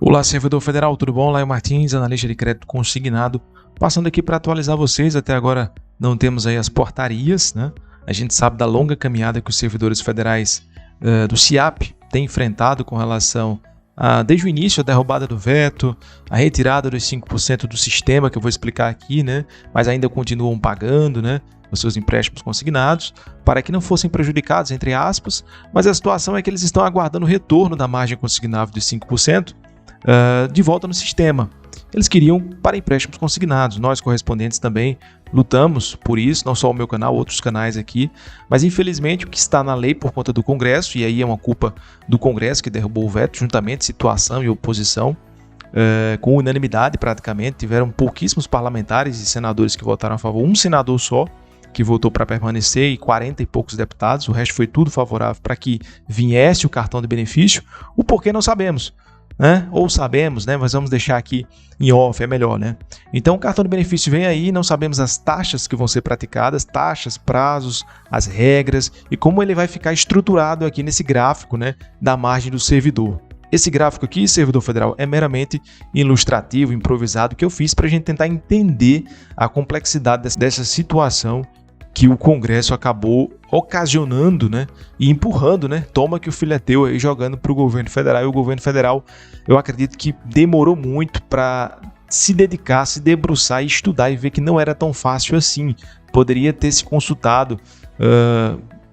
Olá, servidor federal, tudo bom? Laio Martins, analista de crédito consignado, passando aqui para atualizar vocês. Até agora não temos aí as portarias, né? A gente sabe da longa caminhada que os servidores federais do CIAP têm enfrentado com relação a, desde o início, a derrubada do veto, a retirada dos 5% do sistema, que eu vou explicar aqui, né? Mas ainda continuam pagando, né, os seus empréstimos consignados, para que não fossem prejudicados, entre aspas, mas a situação é que eles estão aguardando o retorno da margem consignável de 5%, de volta no sistema. Eles queriam para empréstimos consignados. Nós, correspondentes, também lutamos por isso, não só o meu canal, outros canais aqui, mas infelizmente o que está na lei por conta do Congresso, e aí é uma culpa do Congresso que derrubou o veto, juntamente situação e oposição, com unanimidade praticamente, tiveram pouquíssimos parlamentares e senadores que votaram a favor, um senador só que votou para permanecer e 40 e poucos deputados, o resto foi tudo favorável para que viesse o cartão de benefício. O porquê não sabemos, né? Ou sabemos, né? Mas vamos deixar aqui em off, é melhor, né? Então o cartão de benefício vem aí, não sabemos as taxas que vão ser praticadas, taxas, prazos, as regras e como ele vai ficar estruturado aqui nesse gráfico, né, da margem do servidor. Esse gráfico aqui, servidor federal, é meramente ilustrativo, improvisado, que eu fiz para a gente tentar entender a complexidade dessa situação que o Congresso acabou ocasionando, né, e empurrando, né, toma que o filho é teu, aí jogando para o governo federal. E o governo federal, eu acredito que demorou muito para se dedicar, se debruçar e estudar e ver que não era tão fácil assim. Poderia ter se consultado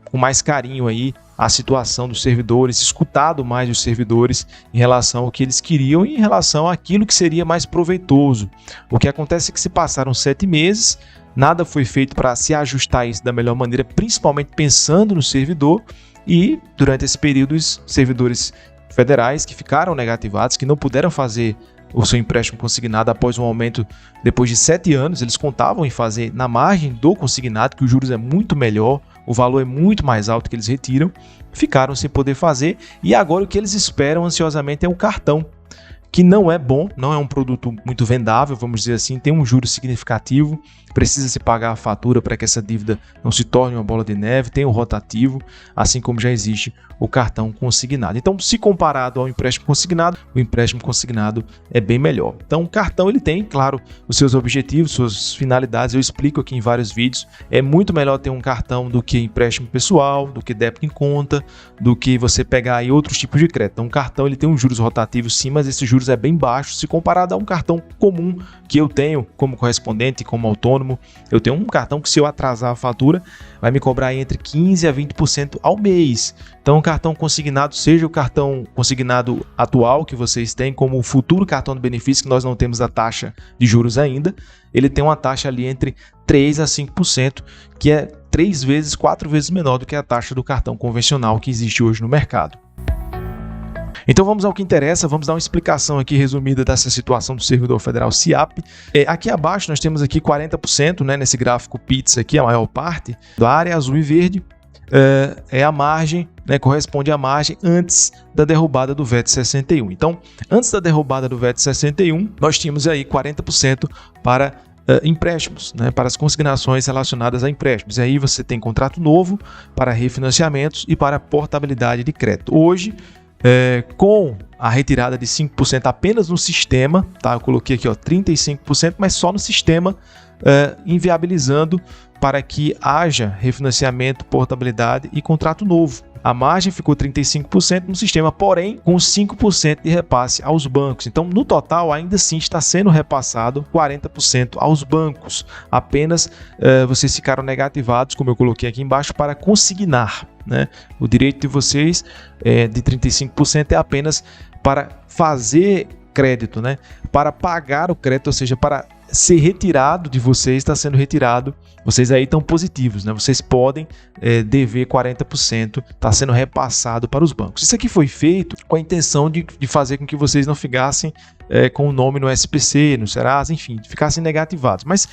com mais carinho aí a situação dos servidores, escutado mais os servidores em relação ao que eles queriam e em relação àquilo que seria mais proveitoso. O que acontece é que se passaram 7 meses, nada foi feito para se ajustar a isso da melhor maneira, principalmente pensando no servidor, e durante esse período os servidores federais que ficaram negativados, que não puderam fazer o seu empréstimo consignado após um aumento depois de 7 anos, eles contavam em fazer na margem do consignado, que os juros é muito melhor, o valor é muito mais alto que eles retiram, ficaram sem poder fazer, e agora o que eles esperam ansiosamente é o cartão, que não é bom, não é um produto muito vendável, vamos dizer assim, tem um juro significativo, precisa se pagar a fatura para que essa dívida não se torne uma bola de neve, tem o rotativo, assim como já existe o cartão consignado. Então, se comparado ao empréstimo consignado, o empréstimo consignado é bem melhor. Então, o cartão ele tem, claro, os seus objetivos, suas finalidades, eu explico aqui em vários vídeos. É muito melhor ter um cartão do que empréstimo pessoal, do que débito em conta, do que você pegar aí outros tipos de crédito. Então, um cartão ele tem um juros rotativos sim, mas esse juros é bem baixo se comparado a um cartão comum que eu tenho como correspondente, como autônomo. Eu tenho um cartão que, se eu atrasar a fatura, vai me cobrar entre 15% a 20% ao mês. Então, o cartão consignado, seja o cartão consignado atual que vocês têm, como o futuro cartão de benefício, que nós não temos a taxa de juros ainda, ele tem uma taxa ali entre 3% a 5%, que é 3 vezes, 4 vezes menor do que a taxa do cartão convencional que existe hoje no mercado. Então vamos ao que interessa, vamos dar uma explicação aqui resumida dessa situação do servidor federal CIAP. Aqui abaixo nós temos aqui 40%, né, nesse gráfico PITS aqui, a maior parte da área azul e verde, é a margem, né, corresponde à margem antes da derrubada do VET 61. Então, antes da derrubada do VET 61, nós tínhamos aí 40% para empréstimos, né, para as consignações relacionadas a empréstimos. E aí você tem contrato novo para refinanciamentos e para portabilidade de crédito. Hoje, com a retirada de 5% apenas no sistema, tá? Eu coloquei aqui 35%, mas só no sistema, inviabilizando para que haja refinanciamento, portabilidade e contrato novo. A margem ficou 35% no sistema, porém com 5% de repasse aos bancos. Então, no total, ainda assim está sendo repassado 40% aos bancos. Apenas vocês ficaram negativados, como eu coloquei aqui embaixo, para consignar, né? O direito de vocês de 35% é apenas para fazer crédito, né? Para pagar o crédito, ou seja, para ser retirado de vocês, está sendo retirado, vocês aí estão positivos, né? Vocês podem dever 40%, está sendo repassado para os bancos. Isso aqui foi feito com a intenção de fazer com que vocês não ficassem com o nome no SPC, no Serasa, enfim, ficassem negativados. Mas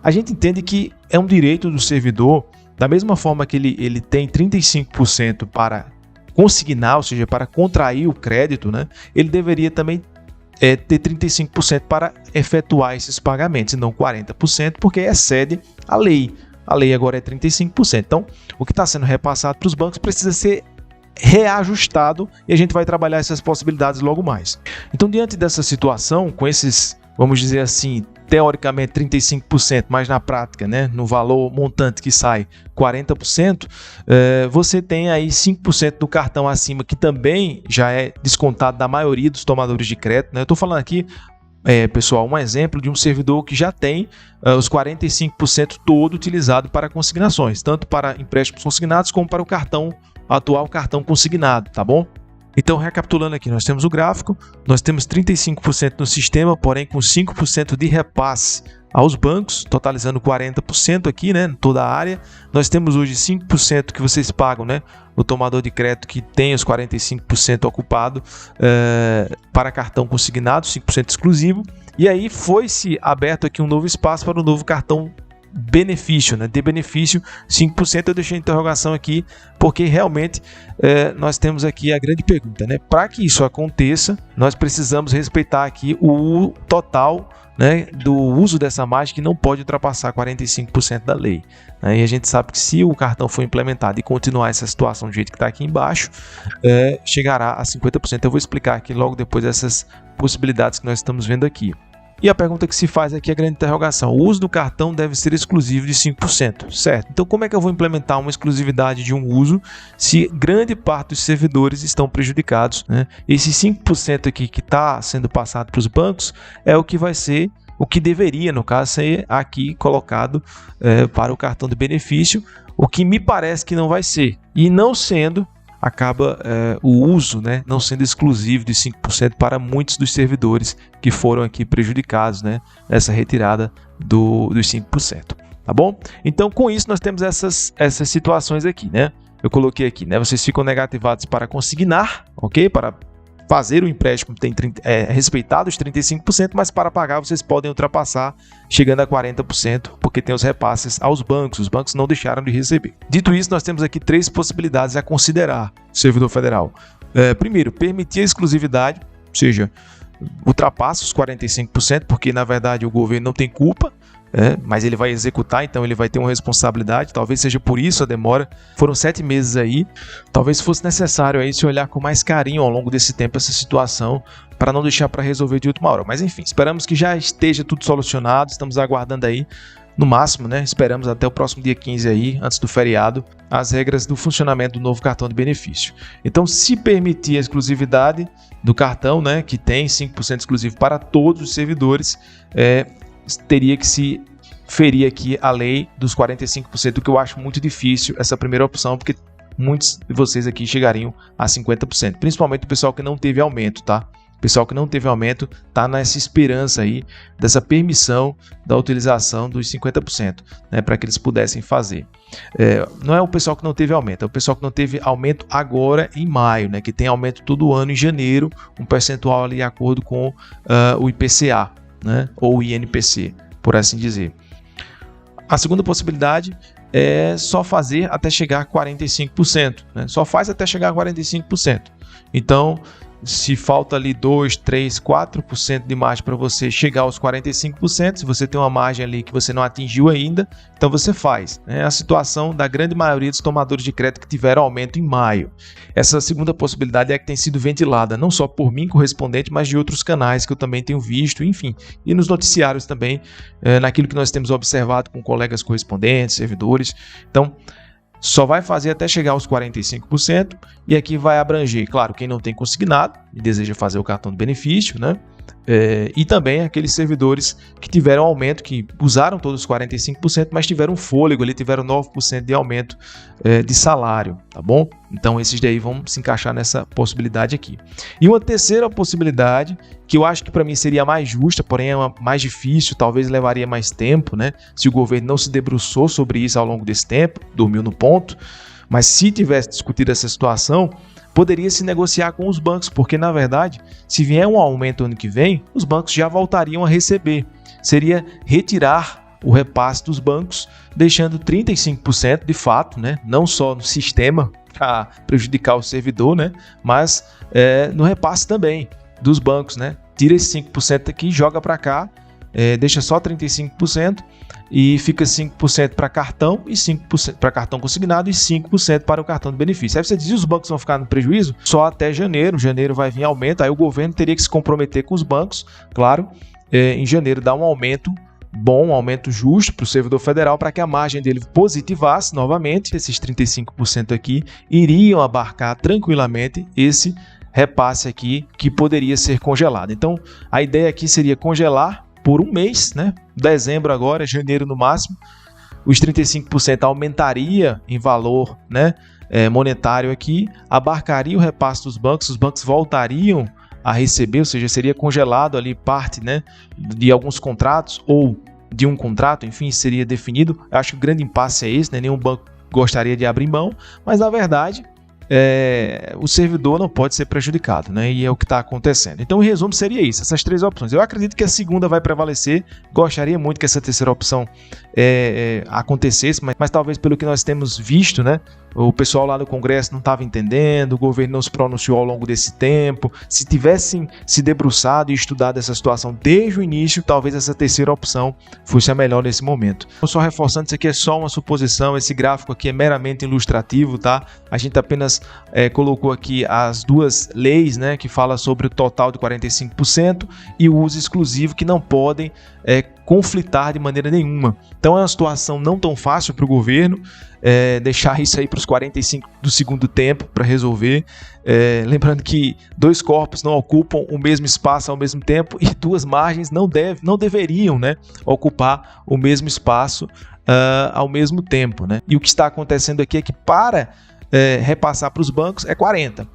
a gente entende que é um direito do servidor, da mesma forma que ele tem 35% para consignar, ou seja, para contrair o crédito, né? Ele deveria também ter 35% para efetuar esses pagamentos, e não 40%, porque excede a lei. A lei agora é 35%. Então, o que está sendo repassado para os bancos precisa ser reajustado e a gente vai trabalhar essas possibilidades logo mais. Então, diante dessa situação, com esses, vamos dizer assim, teoricamente 35%, mas na prática, né, no valor montante que sai 40%, você tem aí 5% do cartão acima, que também já é descontado da maioria dos tomadores de crédito, né? Eu estou falando aqui, pessoal, um exemplo de um servidor que já tem os 45% todo utilizado para consignações, tanto para empréstimos consignados como para o atual cartão consignado, tá bom? Então, recapitulando aqui, nós temos o gráfico, nós temos 35% no sistema, porém com 5% de repasse aos bancos, totalizando 40% aqui, né, em toda a área. Nós temos hoje 5% que vocês pagam, né, o tomador de crédito que tem os 45% ocupado para cartão consignado, 5% exclusivo. E aí foi-se aberto aqui um novo espaço para um novo cartão benefício, né? De benefício 5%. Eu deixei a interrogação aqui porque realmente nós temos aqui a grande pergunta, né? Para que isso aconteça, nós precisamos respeitar aqui o total, né, do uso dessa margem, que não pode ultrapassar 45% da lei, né? E a gente sabe que se o cartão for implementado e continuar essa situação do jeito que está aqui embaixo, chegará a 50%. Eu vou explicar aqui logo depois essas possibilidades que nós estamos vendo aqui. E a pergunta que se faz aqui é a grande interrogação: o uso do cartão deve ser exclusivo de 5%, certo? Então, como é que eu vou implementar uma exclusividade de um uso se grande parte dos servidores estão prejudicados, né? Esse 5% aqui que está sendo passado para os bancos é o que vai ser, o que deveria, no caso, ser aqui colocado para o cartão de benefício, o que me parece que não vai ser. E não sendo, acaba o uso, né, não sendo exclusivo de 5% para muitos dos servidores que foram aqui prejudicados, né, nessa retirada dos 5%. Tá bom? Então, com isso, nós temos essas situações aqui, né? Eu coloquei aqui, né? Vocês ficam negativados para consignar, ok? Para fazer o empréstimo tem respeitado os 35%, mas para pagar vocês podem ultrapassar, chegando a 40%, porque tem os repasses aos bancos. Os bancos não deixaram de receber. Dito isso, nós temos aqui 3 possibilidades a considerar, servidor federal. Primeiro, permitir a exclusividade, ou seja, ultrapassa os 45%, porque na verdade o governo não tem culpa, mas ele vai executar, então ele vai ter uma responsabilidade. Talvez seja por isso a demora. Foram 7 meses aí. Talvez fosse necessário aí se olhar com mais carinho ao longo desse tempo essa situação, para não deixar para resolver de última hora. Mas enfim, esperamos que já esteja tudo solucionado. Estamos aguardando aí, no máximo, né? Esperamos até o próximo dia 15 aí, antes do feriado, as regras do funcionamento do novo cartão de benefício. Então, se permitir a exclusividade do cartão, né, que tem 5% exclusivo para todos os servidores, teria que se ferir aqui a lei dos 45%, o que eu acho muito difícil, essa primeira opção, porque muitos de vocês aqui chegariam a 50%, principalmente o pessoal que não teve aumento, tá? O pessoal que não teve aumento está nessa esperança aí dessa permissão da utilização dos 50%, né, para que eles pudessem fazer. Não é o pessoal que não teve aumento, é o pessoal que não teve aumento agora em maio, né, que tem aumento todo ano em janeiro, um percentual ali de acordo com o IPCA, né, ou o INPC, por assim dizer. A segunda possibilidade é só fazer até chegar a 45%, né? Só faz até chegar a 45%. Então, se falta ali 2, 3, 4% de margem para você chegar aos 45%, se você tem uma margem ali que você não atingiu ainda, então você faz. É a situação da grande maioria dos tomadores de crédito que tiveram aumento em maio. Essa segunda possibilidade é que tem sido ventilada, não só por mim, correspondente, mas de outros canais que eu também tenho visto, enfim, e nos noticiários também, naquilo que nós temos observado com colegas correspondentes, servidores. Então, só vai fazer até chegar aos 45%, e aqui vai abranger, claro, quem não tem consignado e deseja fazer o cartão de benefício, né? E também aqueles servidores que tiveram aumento, que usaram todos os 45%, mas tiveram fôlego, ali tiveram 9% de aumento de salário, tá bom? Então esses daí vão se encaixar nessa possibilidade aqui. E uma terceira possibilidade, que eu acho que para mim seria mais justa, porém é mais difícil, talvez levaria mais tempo, né? Se o governo não se debruçou sobre isso ao longo desse tempo, dormiu no ponto, mas se tivesse discutido essa situação, poderia se negociar com os bancos, porque na verdade, se vier um aumento ano que vem, os bancos já voltariam a receber. Seria retirar o repasse dos bancos, deixando 35% de fato, né? Não só no sistema para prejudicar o servidor, né? Mas no repasse também dos bancos, né? Tira esse 5% aqui, joga para cá, deixa só 35% e fica 5% para cartão e 5% para cartão consignado e 5% para o cartão de benefício. Aí você diz, os bancos vão ficar no prejuízo? Só até janeiro. Janeiro vai vir aumento, aí o governo teria que se comprometer com os bancos, claro, em janeiro dá um aumento bom, um aumento justo para o servidor federal, para que a margem dele positivasse novamente. Esses 35% aqui iriam abarcar tranquilamente esse repasse aqui que poderia ser congelado. Então, a ideia aqui seria congelar por um mês, né? Dezembro agora, janeiro no máximo. Os 35% aumentaria em valor, né, monetário aqui, abarcaria o repasse dos bancos, os bancos voltariam a receber, ou seja, seria congelado ali parte, né, de alguns contratos ou de um contrato, enfim, seria definido. Eu acho que o grande impasse é esse, né? Nenhum banco gostaria de abrir mão, mas na verdade o servidor não pode ser prejudicado, né? E é o que está acontecendo. Então, o resumo seria isso, essas três opções. Eu acredito que a segunda vai prevalecer, gostaria muito que essa terceira opção acontecesse, mas talvez pelo que nós temos visto, né? O pessoal lá no Congresso não estava entendendo, o governo não se pronunciou ao longo desse tempo. Se tivessem se debruçado e estudado essa situação desde o início, talvez essa terceira opção fosse a melhor nesse momento. Só reforçando, isso aqui é só uma suposição, esse gráfico aqui é meramente ilustrativo, tá? A gente apenas colocou aqui as duas leis, né, que fala sobre o total de 45% e o uso exclusivo, que não podem conflitar de maneira nenhuma. Então é uma situação não tão fácil para o governo deixar isso aí para os 45 do segundo tempo para resolver. Lembrando que dois corpos não ocupam o mesmo espaço ao mesmo tempo e duas margens não deveriam, né, ocupar o mesmo espaço ao mesmo tempo, né? E o que está acontecendo aqui é que para repassar para os bancos é 40%.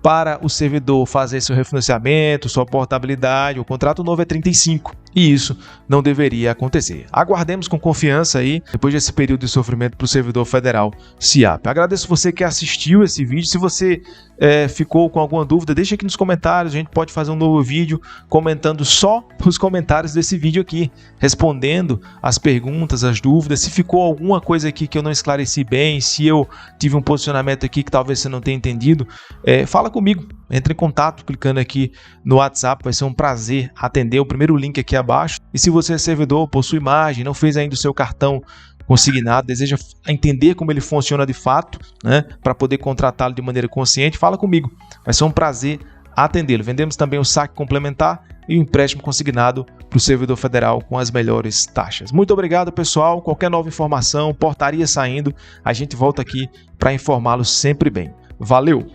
Para o servidor fazer seu refinanciamento, sua portabilidade, o contrato novo é 35%. E isso não deveria acontecer. Aguardemos com confiança aí, depois desse período de sofrimento para o servidor federal SIAP. Agradeço você que assistiu esse vídeo. Se você ficou com alguma dúvida, deixa aqui nos comentários. A gente pode fazer um novo vídeo comentando só os comentários desse vídeo aqui, respondendo as perguntas, as dúvidas. Se ficou alguma coisa aqui que eu não esclareci bem, se eu tive um posicionamento aqui que talvez você não tenha entendido, fala comigo. Entre em contato clicando aqui no WhatsApp, vai ser um prazer atender. O primeiro link aqui abaixo. E se você é servidor, possui margem, não fez ainda o seu cartão consignado, deseja entender como ele funciona de fato, né, para poder contratá-lo de maneira consciente, fala comigo. Vai ser um prazer atendê-lo. Vendemos também o saque complementar e o empréstimo consignado para o servidor federal com as melhores taxas. Muito obrigado, pessoal. Qualquer nova informação, portaria saindo, a gente volta aqui para informá-lo sempre bem. Valeu!